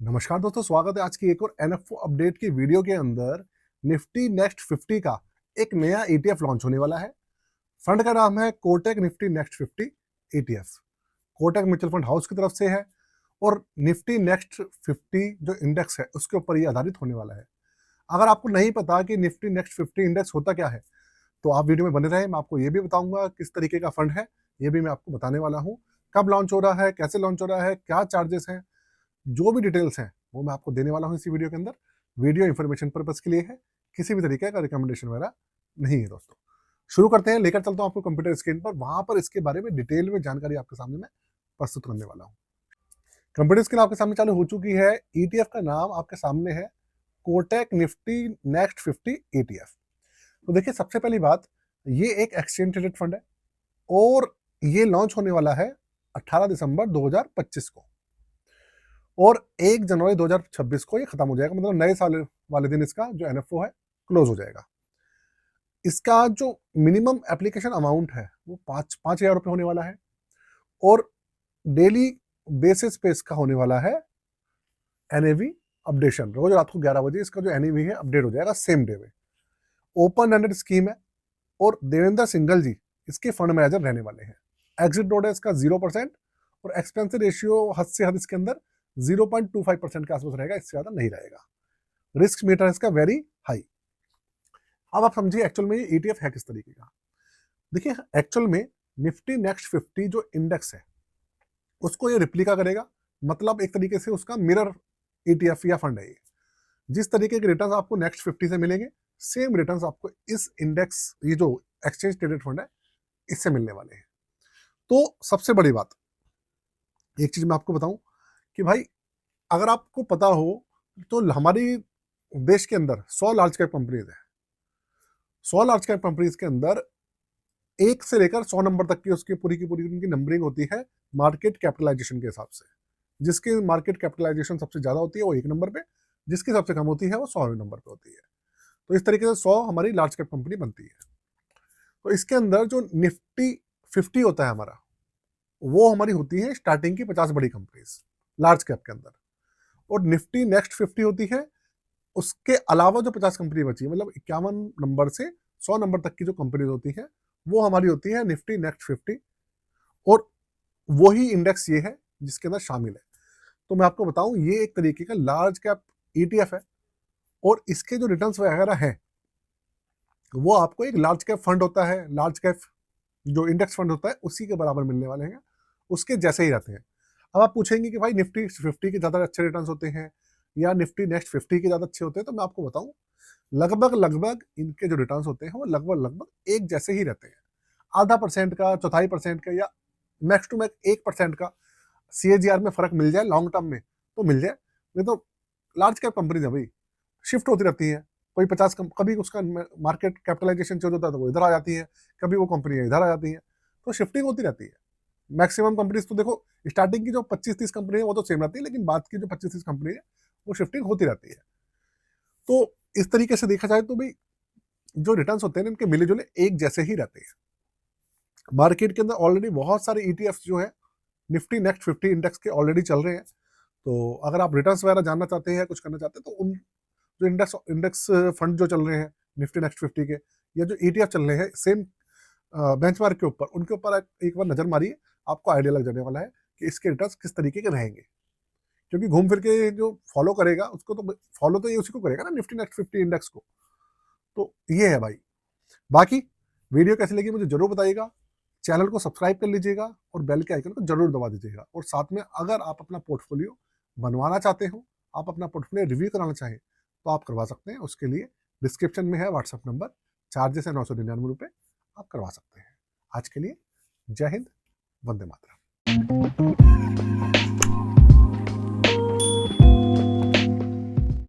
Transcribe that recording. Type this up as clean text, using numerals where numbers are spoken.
नमस्कार दोस्तों, स्वागत है आज की एक और एनएफओ अपडेट की वीडियो के अंदर। निफ्टी नेक्स्ट 50 का एक नया ईटीएफ लॉन्च होने वाला है। फंड का नाम है Kotak Nifty next 50 ETF. Kotak mutual fund house की तरफ से है और निफ्टी नेक्स्ट 50 जो इंडेक्स है उसके ऊपर ये आधारित होने वाला है। अगर आपको नहीं पता कि निफ्टी नेक्स्ट 50 इंडेक्स होता क्या है तो आप वीडियो में बने रहें। मैं आपको ये भी बताऊंगा किस तरीके का फंड है, ये भी मैं आपको बताने वाला हूँ। कब लॉन्च हो रहा है, कैसे लॉन्च हो रहा है, क्या चार्जेस हैं, जो भी डिटेल्स हैं वो मैं आपको देने वाला हूं इसी वीडियो के अंदर। वीडियो इंफॉर्मेशन पर्पज के लिए है, किसी भी तरीके का रिकमेंडेशन वगैरह नहीं है दोस्तों। शुरू करते हैं, लेकर चलता हूं आपको कंप्यूटर स्क्रीन पर, वहां पर इसके बारे में डिटेल में जानकारी आपके सामने मैं प्रस्तुत करने वाला हूं। कंप्यूटर स्क्रीन आपके सामने चालू हो चुकी है। ईटीएफ का नाम आपके सामने है कोटक निफ्टी नेक्स्ट 50 ईटीएफ। तो देखिए, सबसे पहली बात, ये एक एक्सचेंज ट्रेडेड फंड है और ये लॉन्च होने वाला है 18 दिसंबर 2025 को और 1 जनवरी 2026 को ये खत्म हो जाएगा। मतलब नए साल वाले दिन इसका जो एनएफओ है क्लोज हो जाएगा। इसका जो मिनिमम एप्लीकेशन अमाउंट है वो 5,000 रुपये होने वाला है और डेली बेसिस पे इसका होने वाला है एनएवी अपडेशन। रोज रात को 11 बजे इसका जो एनएवी है अपडेट हो जाएगा सेम डे में। ओपन एंडेड स्कीम है और देवेंद्र सिंघल जी इसके फंड मैनेजर रहने वाले हैं। एग्जिट डोड है इसका 0% और एक्सपेंस रेशियो हद से हद इसके अंदर 0.25% के आसपास रहेगा, इससे ज्यादा नहीं रहेगा। रिस्क मीटर इसका वेरी हाई। अब आप समझिए एक्चुअल में ये ईटीएफ है किस तरीके का। देखिए, एक्चुअल में निफ्टी नेक्स्ट 50 जो इंडेक्स है उसको ये रिप्लिका करेगा। मतलब एक तरीके से उसका मिरर ईटीएफ या फंड है ये। जिस तरीके के रिटर्न आपको नेक्स्ट 50 से मिलेंगे, सेम रिटर्न आपको इस इंडेक्स, ये जो एक्सचेंज ट्रेडेड फंड है, इससे मिलने वाले हैं। तो सबसे बड़ी बात, एक चीज मैं आपको बताऊं कि भाई, अगर आपको पता हो तो हमारी देश के अंदर 100 लार्ज कैप कंपनीज है। 100 लार्ज कैप कंपनीज के अंदर 1 से लेकर 100 नंबर तक की उसकी पूरी की पूरी उनकी नंबरिंग होती है मार्केट कैपिटलाइजेशन के हिसाब से। जिसकी मार्केट कैपिटलाइजेशन सबसे ज्यादा होती है वो 1 नंबर पे, जिसकी सबसे कम होती है वो 100वें नंबर पे होती है। तो इस तरीके से 100 हमारी लार्ज कैप कंपनी बनती है। तो इसके अंदर जो निफ्टी 50 होता है हमारा, वो हमारी होती है स्टार्टिंग की 50 बड़ी कंपनीज लार्ज कैप के अंदर। और निफ्टी नेक्स्ट 50 होती है उसके अलावा जो 50 कंपनी बची है, मतलब 51 नंबर से 100 नंबर तक की जो कंपनीज होती है वो हमारी होती है निफ्टी नेक्स्ट 50। और वही इंडेक्स ये है जिसके अंदर शामिल है। तो मैं आपको बताऊं, ये एक तरीके का लार्ज कैप ईटीएफ है और इसके जो रिटर्न्स वगैरह हैं वो आपको एक लार्ज कैप फंड होता है, लार्ज कैप जो इंडेक्स फंड होता है उसी के बराबर मिलने वाले हैं, उसके जैसे ही रहते हैं। अब आप पूछेंगे कि भाई निफ्टी 50 के ज़्यादा अच्छे रिटर्न्स होते हैं या निफ्टी नेक्स्ट 50 के ज़्यादा अच्छे होते हैं, तो मैं आपको बताऊं, लगभग लगभग इनके जो रिटर्न्स होते हैं वो लगभग लगभग एक जैसे ही रहते हैं। आधा परसेंट का, चौथाई परसेंट का, या मैक्स टू मैक्स 1% का सीएजीआर में फर्क मिल जाए लॉन्ग टर्म में तो मिल जाए। नहीं तो लार्ज कैप कंपनीज है भाई, शिफ्ट होती रहती है। कोई 50 कभी उसका मार्केट कैपिटलाइजेशन चेंज होता है तो वो इधर आ जाती है, कभी वो कंपनियां इधर आ जाती हैं, तो शिफ्टिंग होती रहती है। मैक्सिमम कंपनीज तो देखो, स्टार्टिंग की जो 25-30 कंपनी है वो तो सेम रहती है, लेकिन बाद की जो 25-30 कंपनी है वो शिफ्टिंग होती रहती है। तो इस तरीके से देखा जाए तो भाई, जो रिटर्न्स होते हैं इनके मिले जुले एक जैसे ही रहते हैं। मार्केट के अंदर ऑलरेडी बहुत सारे ईटीएफ जो है निफ्टी नेक्स्ट 50 इंडेक्स के ऑलरेडी चल रहे हैं। तो अगर आप रिटर्न्स वगैरह जानना चाहते हैं, कुछ करना चाहते हैं, तो उन जो इंडेक्स इंडेक्स फंड जो चल रहे हैं निफ्टी नेक्स्ट 50 के, या जो ईटीएफ चल रहे हैं सेम बेंचमार्क के ऊपर, उनके ऊपर एक बार नजर मारिए, आपको आइडिया लग जाने वाला है कि इसके रिटर्न्स किस तरीके के रहेंगे। क्योंकि घूम फिर के जो फॉलो करेगा उसको तो फॉलो तो ये उसी को करेगा ना, निफ्टी नेक्स्ट 50 इंडेक्स को। तो ये है भाई। बाकी वीडियो कैसी लगी मुझे जरूर बताइएगा। चैनल को सब्सक्राइब कर लीजिएगा और बेल के आइकन को जरूर दबा दीजिएगा। और साथ में अगर आप अपना पोर्टफोलियो बनवाना चाहते हो, आप अपना पोर्टफोलियो रिव्यू कराना चाहें तो आप करवा सकते हैं। उसके लिए डिस्क्रिप्शन में है व्हाट्सएप नंबर, चार्जेस है 999 रुपये, आप करवा सकते हैं। आज के लिए जय हिंद, वंदे मातरम।